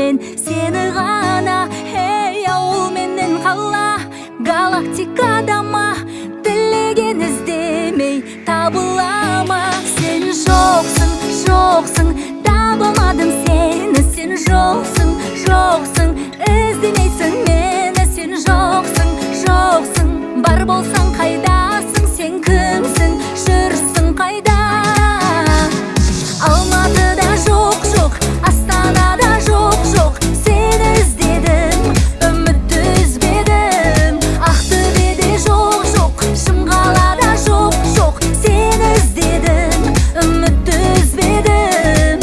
мен сені ғана. Ей, ауыл менен қала, галактикада ма, тілеген іздемей табыла ма? Сен жоқсың, жоқсың, табылмадым сені. Сен жоқсың, жоқсың, іздемейсің мені. Сен жоқсың, жоқсың, бар болсаң қайдасың? Сен кімсің, жүрсің қайда? Алматыда жоқ, жоқ, Астанада жоқ, жоқ, сені іздедім, үмітті үзбедім. Ақтөбеде жоқ, жоқ, Шымқалада жоқ, жоқ, сені іздедім, үмітті үзбедім.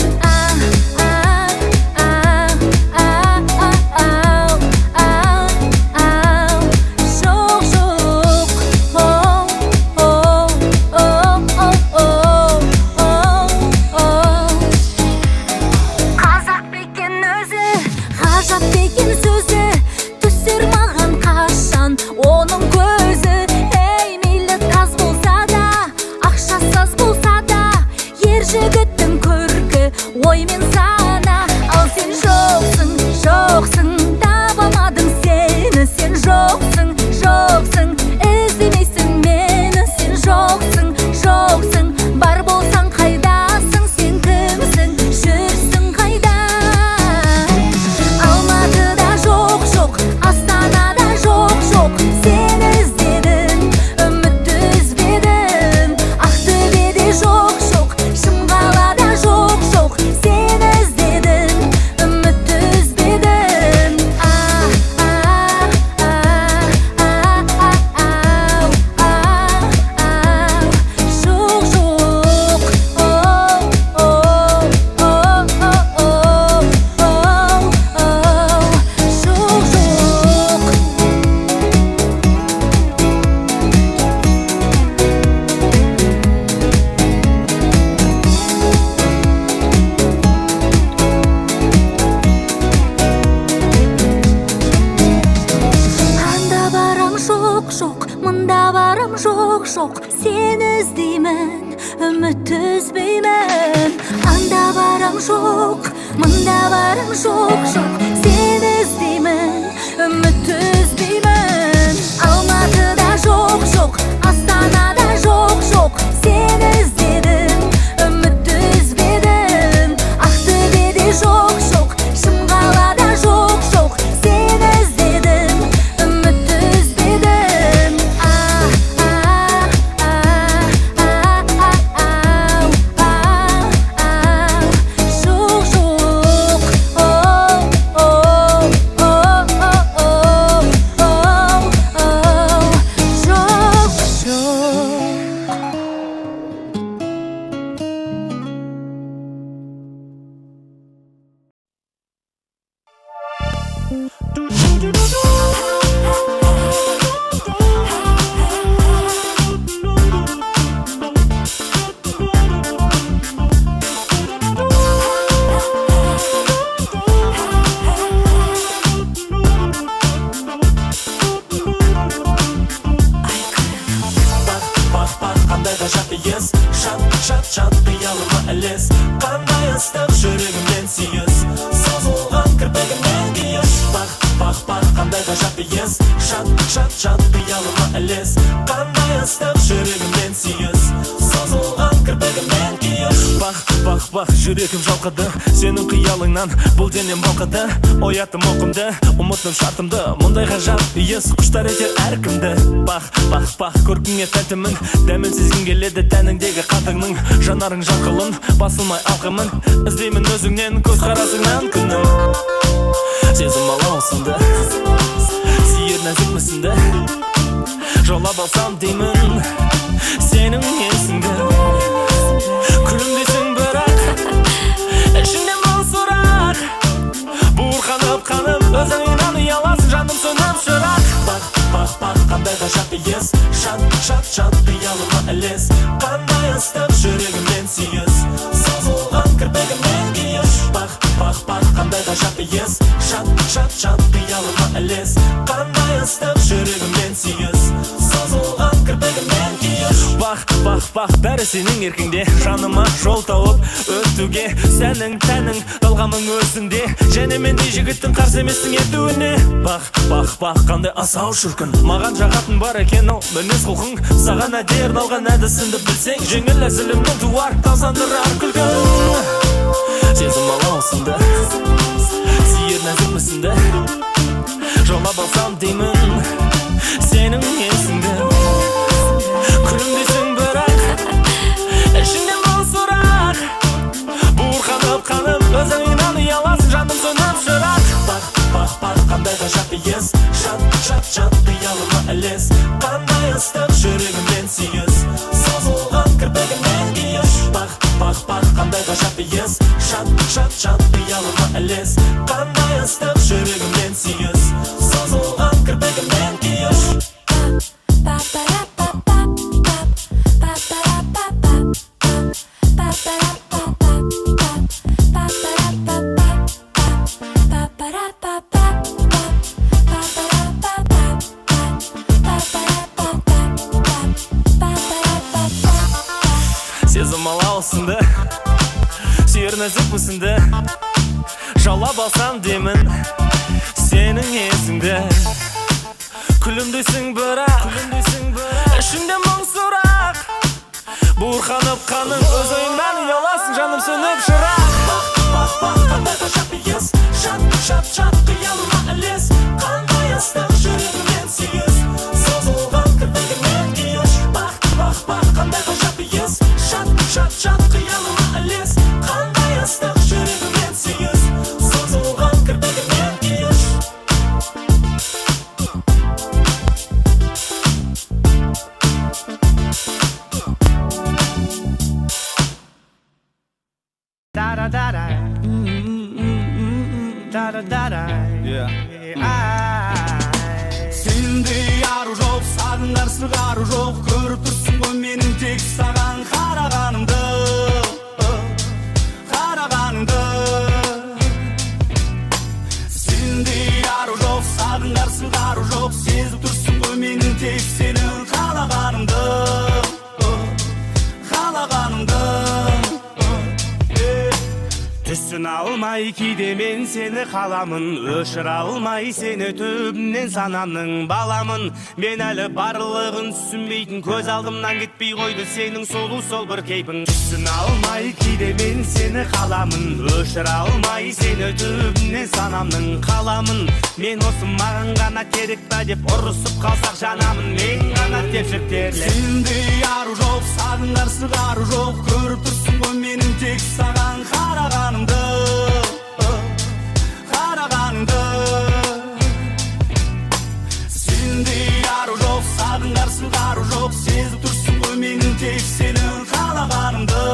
Жоқ, жоқ, қазақ бекен өзі, ғажап бекен сөзі, түсер маған қашан оның көзі. Ей, мейлі таз болса да, ақшасыз болса да, ер жігіттің көркі ой мен сана. Ал сен жоқсың, жоқсың, табалмадым сені. Сен жоқсың, жоқсың, іздемейсің мені. Сен жоқсың, жоқсың, бар болсаң қайдасың? Сен кімсің, жүрсің қайда? Алматыда жоқ, жоқ, Астанада жоқ, жоқ, сені іздедім, үмітті үзбедім. Ақтөбеде жоқ, жоқ, Шымқалада жоқ, жоқ, сені іздедім, үмітті үзбедім. Жоқ, жоқ, анда барам жоқ, жоқ, мында барам жоқ, жоқ, сені іздеймін, үмітті үзбеймін. Анда барам жоқ, мында барам жоқ, жоқ, сені іздеймін, үмітті үзбеймін. Алматыда жоқ, жоқ, Астанада жоқ, жоқ, сені іздедім, үмітті үзбедім. Ақтөбеде жоқ, жоқ, Шымқалада жоқ, жоқ, сені іздедім, үмітті үзбедім. Жоқ, жоқ, қандай ғажап иіс, шат, шат, шат, қиялыма ілес. Қандай ыстық жүрегімнен сүйіс, созылған кірпігімнен күйіс. Бақ, бақ, бақ, қандай ғажап иіс, шат, шат, шат, қиялыма ілес. Қандай ыстық жүрегімнен сүйіс, созылған кірпігімнен күйіс. Бақ, бақ, бақ, жүрегім жалқыды, сенің қиялыңнан бұл денем балқыды. Ояттым оқымды, ұмыттым шартымды, мұндай ғажап иіс құштар етер әркімді. Бақ, бақ, бақ, көркіңе тәнтімін, дәмін сезгім келеді тәніңдегі қатыңның. Жанарың жарқылын, басылмай алқымын, іздеймін өзіңнен көзқарасыңнан күнім. Сезім алаусынды, сүйер нәзік мүсінді, жаулап алсам деймін сенің есіңді. Күлімдесің бірақ, ішіңде мың сұрақ, буырқанып қаным, өзіңнен ұяласың, жаным сөніп шырақ. Бақ, бақ, бақ, қандай ғажап иіс, шат, шат, шат, қиялыма ілес. Қандай ыстық жүрегімнен сүйіс, созылған кірпігімнен күйіс. Бақ, бақ, бақ, қандай ғажап иіс, шат, шат, шат, қиялыма ілес. Қандай ыстық жүрегімнен сүйіс, созылған кірпігімнен күйіс. Бақ, бақ, бақ, бақ бәрі сенің еркіңде, жаныма жол тауып өтуге. Сәнің тәнің талғамың өзіңде, және мендей жігіттің қарсы еместің етуіне. Бақ қандай асау шіркін, маған жағатын бар екен ол мінез құлқың. Саған әдейі арналған әдісіңді білсең, жеңіл әзілімнен туар тазандырар күлгін. Сезім алаусыңды, сүйер нәзік мүсінді, жаулап алсам деймін сенің есіңді. Күлімдесің бірақ ішіңде мың сұрақ, буырқанып қаным өзіңнен ұяласың, жаным сөніп шырақ. Бақ қандай ғажап иіс, жат қиялыма ілес, қандай ыстық жүрегіммен сүйіс, созылған кірпігімнен киіш. Бақ қандай ғажап иіс, жат қиялыма ілес, қандай ыстық жүрегіммен сүйіс, созылған кірпігімнен киіш. Сезім алаусыңды, сүйер нәзік мүсінді, жаулап алсам деймін сенің есіңді. Күлімдесің бірақ ішіңде мың сұрақ, буырқанып қаның өз ойыңнан ұяласың, жаным сөніп шырақ. Бақ қандай ғажап иіс, жат қиялыма ілес, қандай ыстық жүрегіммен сүйіс, созылған кірпігімнен киіш. Бақ қандай ғажап иіс, жат қиялыма ілес, қандай ыстық жүрегіммен сүйіс, созылған кірпігімнен киіш. Сендей ару жоқ, сағындар сығару жоқ, көріп тұрсың ғой менің тек саған қарағанымды. Сендей ару жоқ, сағындар сығару жоқ, сезіп тұрсың ғой менің тек сенің қалағанымды. Түсін алмай кейде мен сені қаламын, өшіра алмай сені төбімнен санамның баламын. Мен әлі барлығын түсінбейтін, көз алдымнан кетпей қойды сенің солу сол бір кейпің. Түсін алмай кейде мен сені қаламын, өшіра алмай сені төбімнен санамның қаламын. Мен осы маған ғана керек па деп ұрысып қалсақ жанамын, мен ғана тепшіктерлер. Сендей ару жоқ, сағындар сығару жоқ, көріп тұрсың ғой менің тек саған қарағанымды. Сендей ару жоқ, сағындар сығару жоқ, сезіп тұрсың ғой менің тек сенің қалағанымды.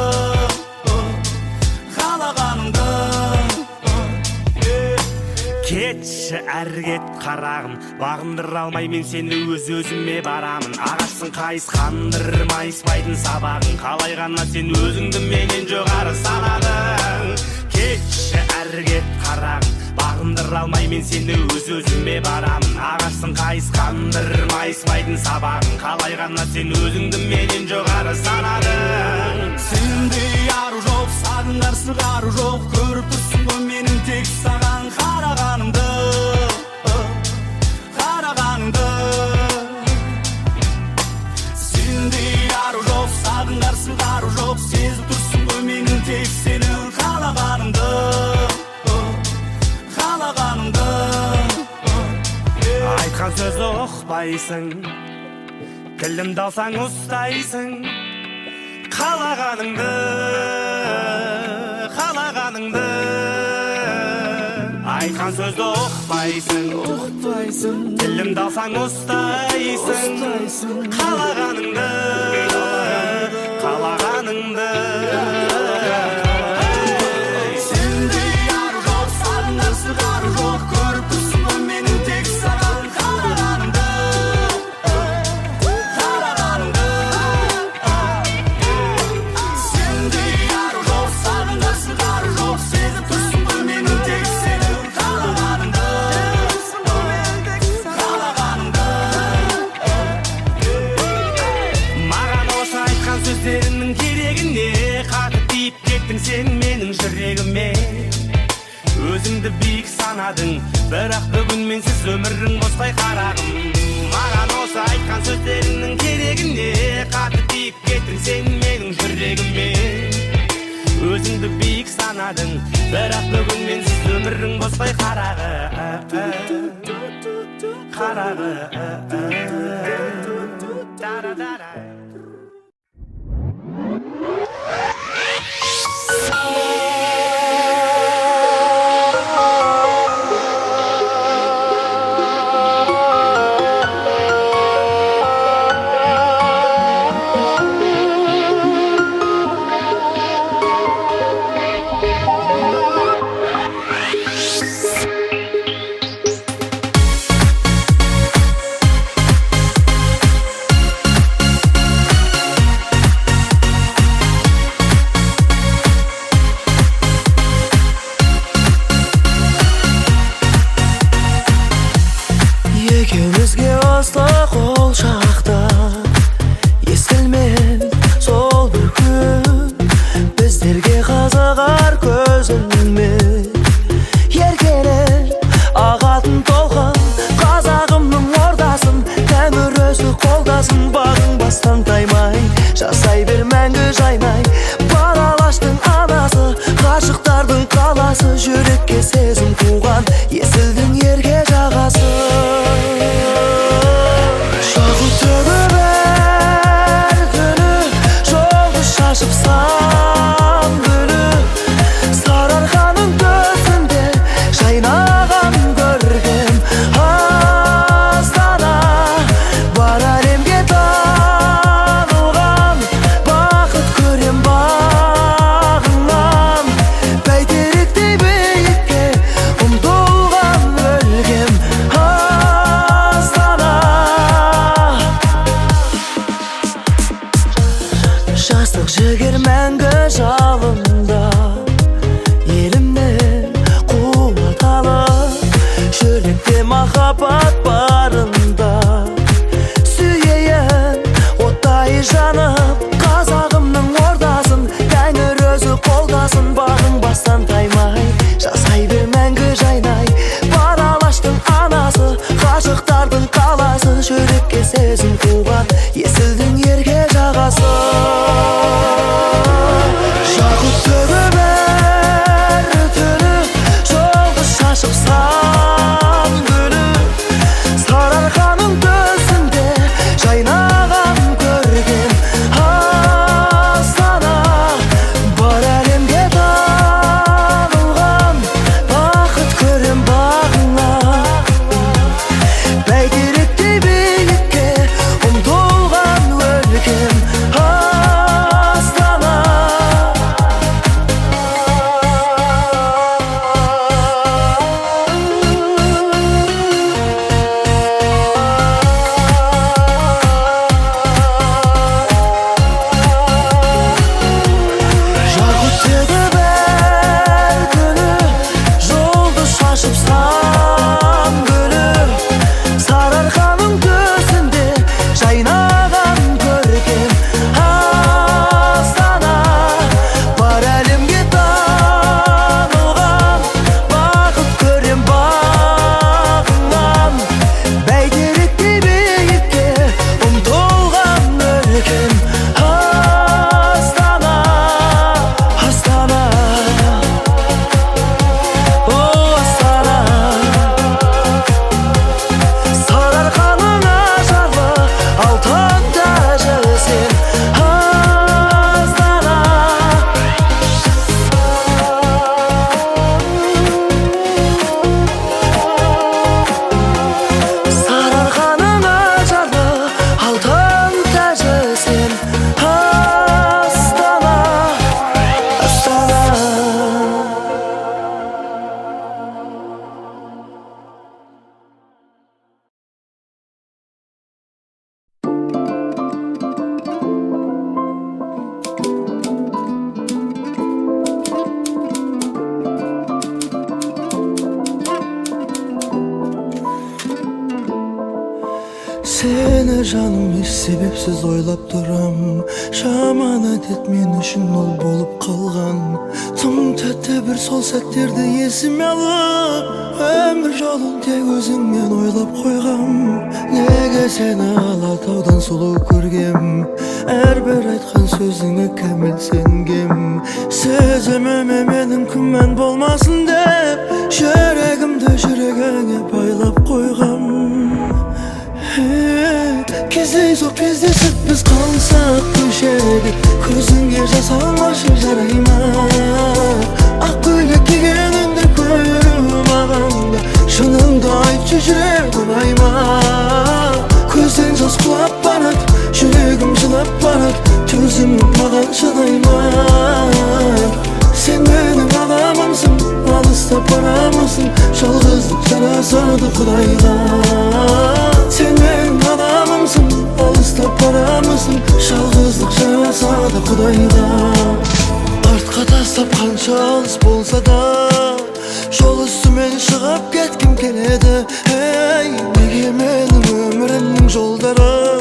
Кетші әрі кет қарағым, бағындыра алмай мен сені өз-өзіме барамын. Ағаштың қайысқандыр майыспайтын сабағын, қалай ғана сен өзіңді менен жоғары санадың. Кетші әрі кет қарағым, бағындыра алмай мен сені өз-өзіме барамын. Ағаштың қайысқандыр майыспайтын сабағын, қалай ғана сен өзіңді менен жоғары санадың. Сендей ару жоқ, сағындар сығару жоқ, көріп тұрсың ғой менің тек саған қарағанымды. Сендей ару жоқ, сағындар сығару жоқ, сезіп тұрсың ғой менің тек сенің қалағанымды. Айтқан сөзді ұқпайсың, тілімді алсаң ұстайсың, қалағаныңды. Айтқан сөзді ұқпайсың, тілімді алсаң ұстайсың, қалағаныңды. Сендей ару жоқ, сағындар сығару жоқ, көріп тұрсың ғой менің тек саған қарағанымды. Сендей ару жоқ, сағындар сығару жоқ, сезіп тұрсың ғой менің тек сенің қалағанымды. Маған осы айтқан сөздер санадың, бірақ бүгін менсіз өмірің босқай қарағым. Маған осы айтқан сөздеріңнің керегі не? Қатты тиіп кеттің сен менің жүрегіме. Өзіңді биік санадың, бірақ бүгін менсіз өмірің босқай қарағы. Екеумізге ыстық қол шақты, естілмен сол бір күн. Біздерге қызығар көзіңмен еркелер ағатын толқын. Қазағымның ордасын тәңір өзі қолдасын. Бағың бастан таймай жасай бер мәңгі жайнай. Бар алаштың анасы, ғашықтардың қаласы. Жүрекке сезім туған есілдің ерке жағасы. Seni canım hiç sebepsiz oylap duram. Жаман әдет мен үшін ол болып қалған. Тым тәтті бір сол сәттерді есіме алып, өмір жолын тек өзіңмен ойлап қойғам. Неге сені Алатаудан сұлу көргем, әрбір айтқан сөзіңе кәміл сенгем. Сезіміме менің күмән болмасын деп, жүрегімді жүрегіңе байлап қойғам. Кездейсоқ кездесіп біз қалсақ көшеде, көзіңе жас алмашы жарай ма? Ақ көйлек кигеніңді көріп мағанда, шыныңды айтшы жүрегім ай ма? Көзден жас құлап барады, жүрегім жылап барады, төзім маған шыдай ма? Сен менің адамымсың, алыстап барамысың, жалғыздық жарасады Құдайға. Сен менің адамымсың, алыстап барамысың, жалғыздық жарасады Құдайға. Артқа тастап қанша алыс болса да, жол үстімен шығып кеткім келеді. Ей, неге менің өмірімнің жолдары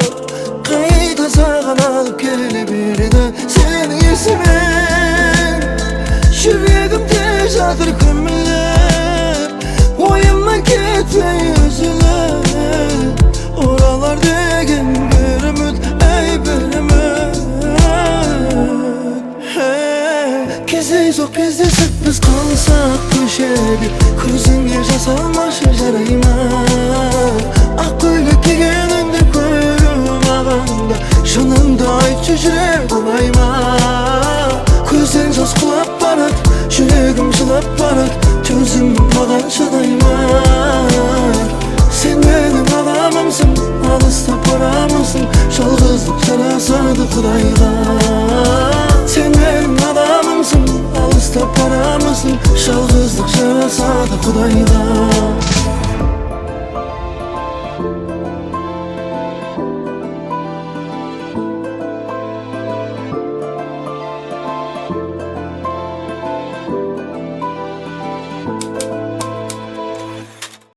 қайда саған алып келе береді? Сенің есімен жүрегімде жатыр көміліп, ойымнан кетпей үзіліп, оралар деген бір үміт, ей бір үміт. Кездейсоқ кездесіп біз қалсақ көшеде, көзіңе жас алмашы жарай ма? Ақ көйлек кигеніңді көріп мағанда, шыныңды айтшы жүрегім ай ма? Көзден жас құлап барады, жүрегім жылап барады, төзім маған шыдай ма? Сен менің адамымсың, алыстап барамысың, жалғыздық жарасады Құдайға. Сен менің адамымсың, алыстап барамысың, жалғыздық жарасады Құдайға.